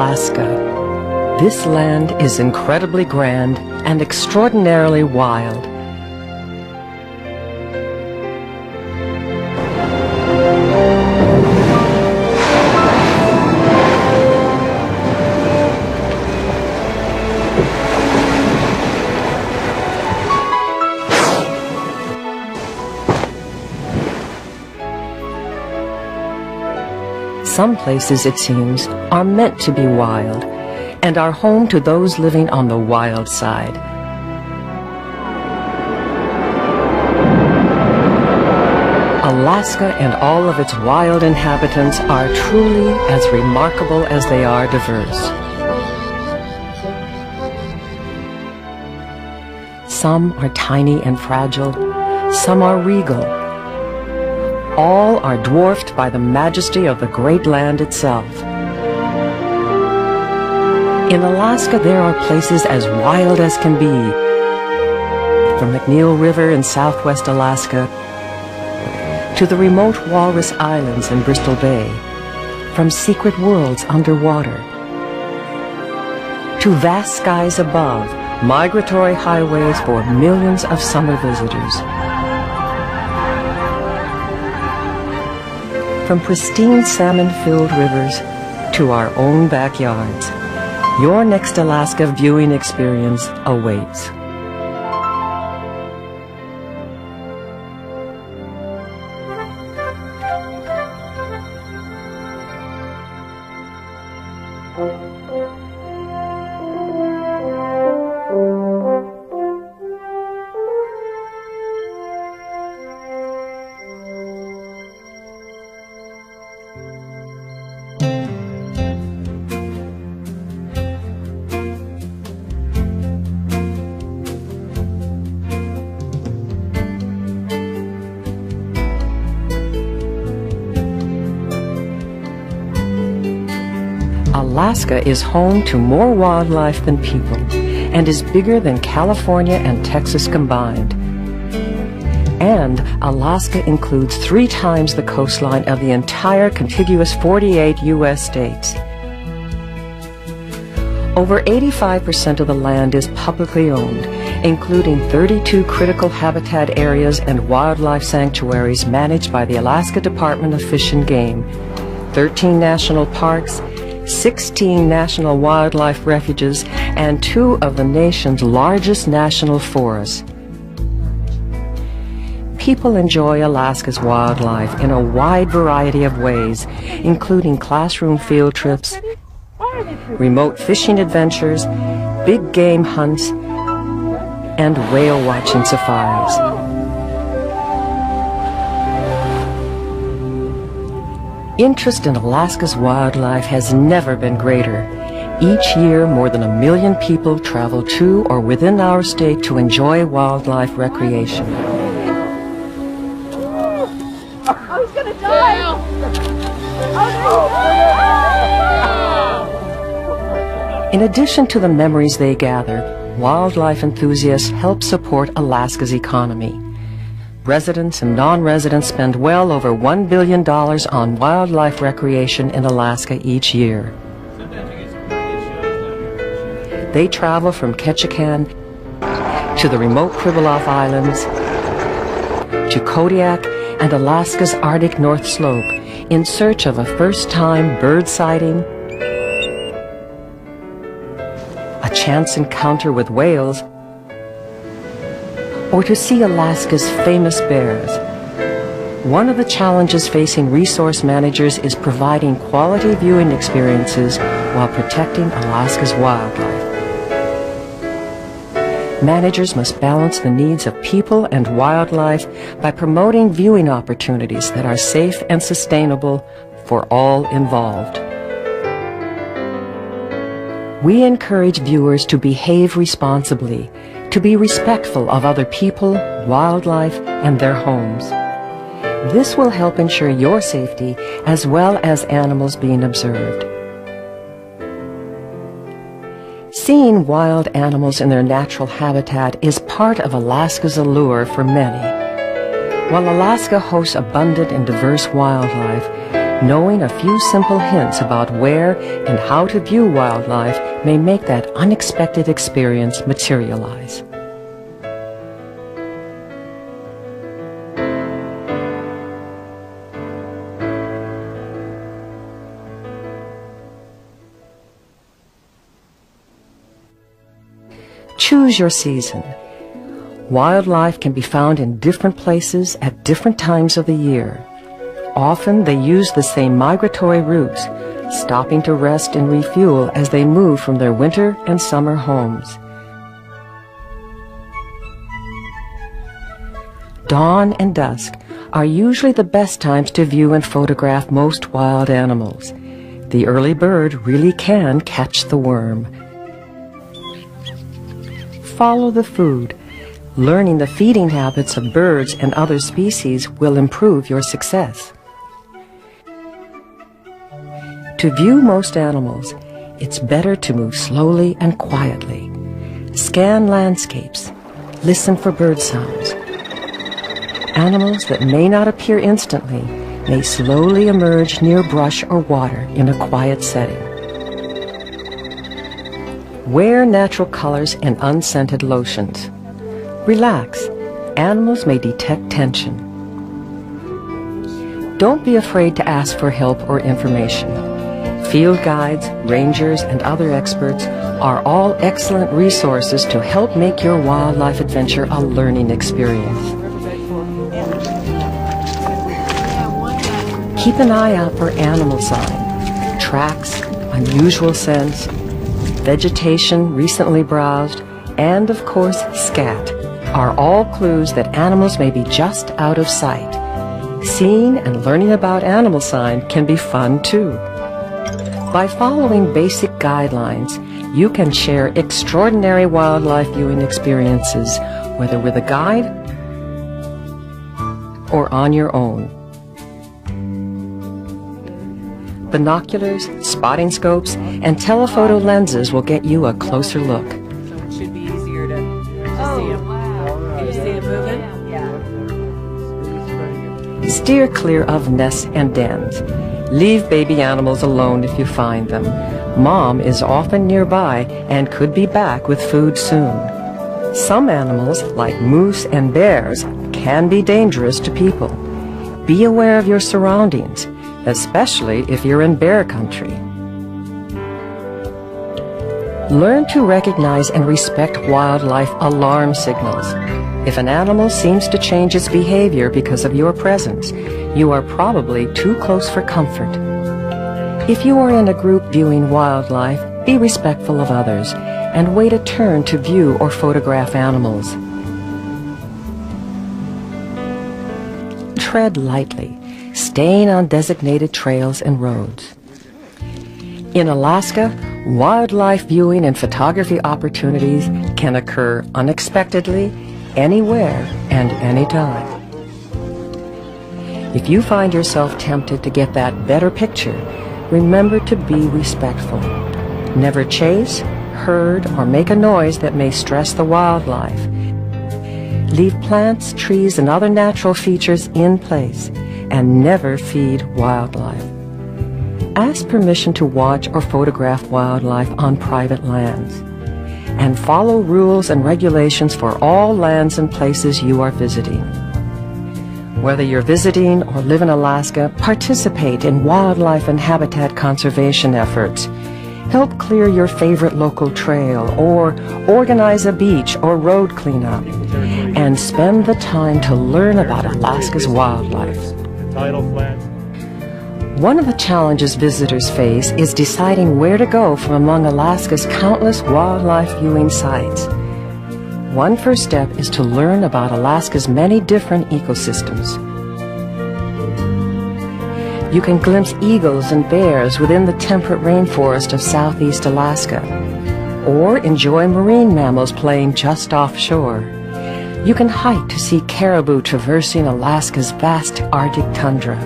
Alaska. This land is incredibly grand and extraordinarily wild. Some places, it seems, are meant to be wild and are home to those living on the wild side. Alaska and all of its wild inhabitants are truly as remarkable as they are diverse. Some are tiny and fragile, some are regal. All are dwarfed by the majesty of the great land itself. In Alaska, there are places as wild as can be. From McNeil River in southwest Alaska to the remote Walrus Islands in Bristol Bay, from secret worlds underwater to vast skies above, migratory highways for millions of summer visitors. From pristine salmon-filled rivers to our own backyards, your next Alaska viewing experience awaits. Alaska is home to more wildlife than people and is bigger than California and Texas combined. And Alaska includes 3 times the coastline of the entire contiguous 48 U.S. states. Over 85% of the land is publicly owned, including 32 critical habitat areas and wildlife sanctuaries managed by the Alaska Department of Fish and Game, 13 national parks, 16 national wildlife refuges, and 2 of the nation's largest national forests. People enjoy Alaska's wildlife in a wide variety of ways, including classroom field trips, remote fishing adventures, big game hunts, and whale watching safaris. Interest in Alaska's wildlife has never been greater. Each year, more than 1 million people travel to or within our state to enjoy wildlife recreation. I was gonna die! In addition to the memories they gather, wildlife enthusiasts help support Alaska's economy. Residents and non-residents spend well over $1 billion on wildlife recreation in Alaska each year. They travel from Ketchikan to the remote Pribilof Islands to Kodiak and Alaska's Arctic North Slope in search of a first-time bird sighting, a chance encounter with whales, or to see Alaska's famous bears. One of the challenges facing resource managers is providing quality viewing experiences while protecting Alaska's wildlife. Managers must balance the needs of people and wildlife by promoting viewing opportunities that are safe and sustainable for all involved. We encourage viewers to behave responsibly, to be respectful of other people, wildlife, and their homes. This will help ensure your safety as well as animals being observed. Seeing wild animals in their natural habitat is part of Alaska's allure for many. While Alaska hosts abundant and diverse wildlife, Knowing a few simple hints about where and how to view wildlife may make that unexpected experience materialize. Choose your season. Wildlife can be found in different places at different times of the year. Often they use the same migratory routes, stopping to rest and refuel as they move from their winter and summer homes. Dawn and dusk are usually the best times to view and photograph most wild animals. The early bird really can catch the worm. Follow the food. Learning the feeding habits of birds and other species will improve your success. To view most animals, it's better to move slowly and quietly. Scan landscapes. Listen for bird sounds. Animals that may not appear instantly may slowly emerge near brush or water in a quiet setting. Wear natural colors and unscented lotions. Relax. Animals may detect tension. Don't be afraid to ask for help or information. Field guides, rangers, and other experts are all excellent resources to help make your wildlife adventure a learning experience. Keep an eye out for animal sign, tracks, unusual scents, vegetation recently browsed, and of course scat are all clues that animals may be just out of sight. Seeing and learning about animal sign can be fun too. By following basic guidelines, you can share extraordinary wildlife viewing experiences, whether with a guide or on your own. Binoculars, spotting scopes, and telephoto lenses will get you a closer look. So it should be easier to see them. Wow. Can you see them moving? Yeah. Steer clear of nests and dens. Leave baby animals alone if you find them. Mom is often nearby and could be back with food soon. Some animals, like moose and bears, can be dangerous to people. Be aware of your surroundings, especially if you're in bear country. Learn to recognize and respect wildlife alarm signals. If an animal seems to change its behavior because of your presence, you are probably too close for comfort. If you are in a group viewing wildlife, be respectful of others and wait a turn to view or photograph animals. Tread lightly, staying on designated trails and roads. In Alaska, wildlife viewing and photography opportunities can occur unexpectedly, anywhere and anytime. If you find yourself tempted to get that better picture, remember to be respectful. Never chase, herd, or make a noise that may stress the wildlife. Leave plants, trees, and other natural features in place, and never feed wildlife. Ask permission to watch or photograph wildlife on private lands, and follow rules and regulations for all lands and places you are visiting. Whether you're visiting or live in Alaska, participate in wildlife and habitat conservation efforts. Help clear your favorite local trail or organize a beach or road cleanup. And spend the time to learn about Alaska's wildlife. One of the challenges visitors face is deciding where to go from among Alaska's countless wildlife viewing sites. One first step is to learn about Alaska's many different ecosystems. You can glimpse eagles and bears within the temperate rainforest of southeast Alaska, or enjoy marine mammals playing just offshore. You can hike to see caribou traversing Alaska's vast Arctic tundra,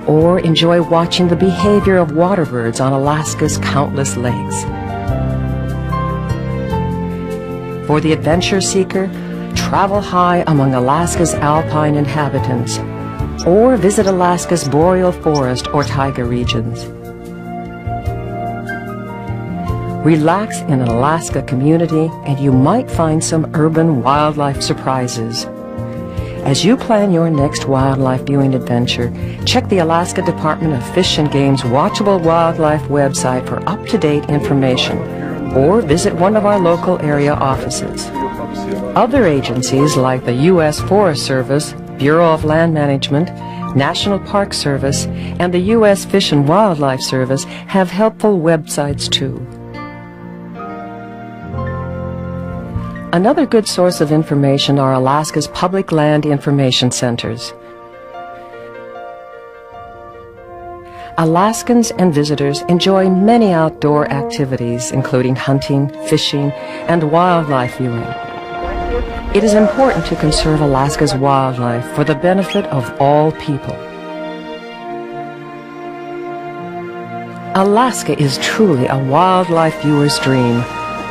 or enjoy watching the behavior of waterbirds on Alaska's countless lakes. For the adventure seeker, travel high among Alaska's alpine inhabitants, or visit Alaska's boreal forest or taiga regions. Relax in an Alaska community and you might find some urban wildlife surprises. As you plan your next wildlife viewing adventure, check the Alaska Department of Fish and Game's Watchable Wildlife website for up-to-date information, or visit one of our local area offices. Other agencies like the U.S. Forest Service, Bureau of Land Management, National Park Service, and the U.S. Fish and Wildlife Service have helpful websites too. Another good source of information are Alaska's public land information centers. Alaskans and visitors enjoy many outdoor activities, including hunting, fishing, and wildlife viewing. It is important to conserve Alaska's wildlife for the benefit of all people. Alaska is truly a wildlife viewer's dream.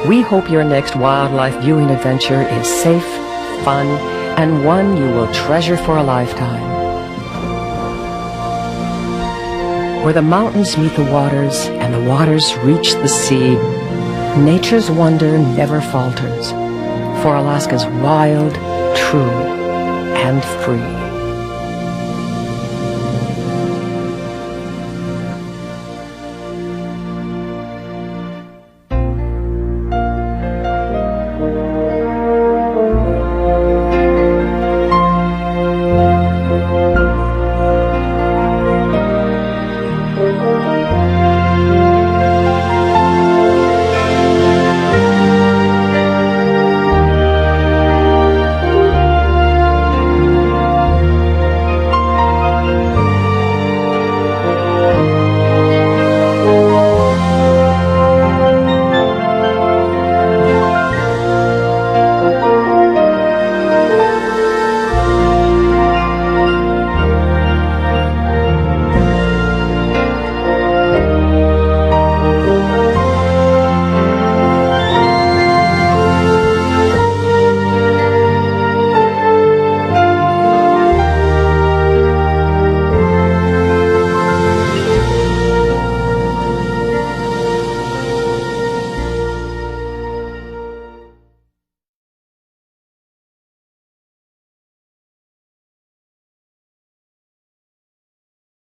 We hope your next wildlife viewing adventure is safe, fun, and one you will treasure for a lifetime. Where the mountains meet the waters and the waters reach the sea, nature's wonder never falters, for Alaska's wild, true, and free.